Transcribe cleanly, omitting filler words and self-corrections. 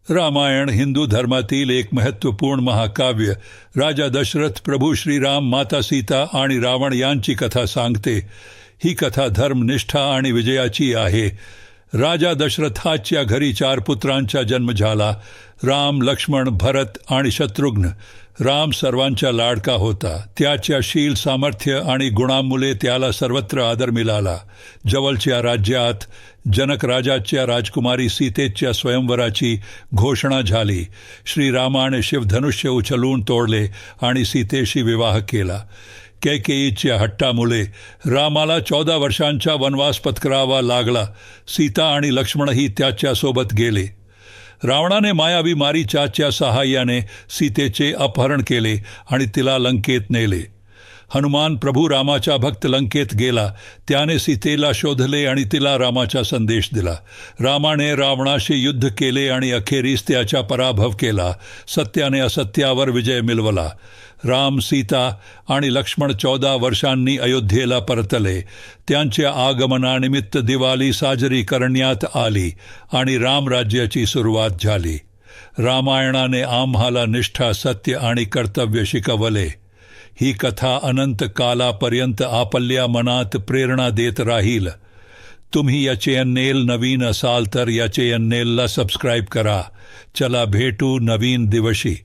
रामायण हिंदू धर्मातील एक महत्त्वपूर्ण महाकाव्य राजा दशरथ, प्रभू श्रीराम, माता सीता आणि रावण यांची कथा सांगते. ही कथा धर्मनिष्ठा आणि विजयाची आहे. राजा दशरथाच्या घरी 4 पुत्रांचा जन्म झाला: राम, लक्ष्मण, भरत आणि शत्रुघ्न. राम सर्वांचा लाडका होता. त्याच्या शील, सामर्थ्य आणि गुणांमुळे त्याला सर्वत्र आदर मिळाला. जवळच्या राज्यात जनक राजाच्या राजकुमारी सीतेच्या स्वयंवराची घोषणा झाली. श्रीरामाने शिवधनुष्य उचलून तोडले आणि सीतेशी विवाह केला. कैकेयीच्या हट्टामुळे रामाला 14 वर्षांचा वनवास पत्करावा लागला. सीता आणि लक्ष्मणही त्याच्यासोबत गेले. रावणाने मायावी मारीचाच्या सहाय्याने सीतेचे अपहरण केले आणि तिला लंकेत नेले. हनुमान, प्रभू रामाचा भक्त, लंकेत गेला. त्याने सीतेला शोधले आणि तिला रामाचा संदेश दिला. रामाने रावणाशी युद्ध केले आणि अखेरीस त्याचा पराभव केला. सत्याने असत्यावर विजय मिळवला. राम, सीता आणि लक्ष्मण 14 वर्षांनी अयोध्येला परतले. त्यांच्या आगमनानिमित्त दिवाळी साजरी करण्यात आली आणि रामराज्याची सुरुवात झाली. रामायणाने आम्हाला निष्ठा, सत्य आणि कर्तव्य शिकवले. ही कथा अनंत कालापर्यंत आपल्या मनात प्रेरणा देत राहील. तुम्ही या चॅनेल नवीन असाल तर या चॅनेलला सबस्क्राईब करा. चला भेटू नवीन दिवशी.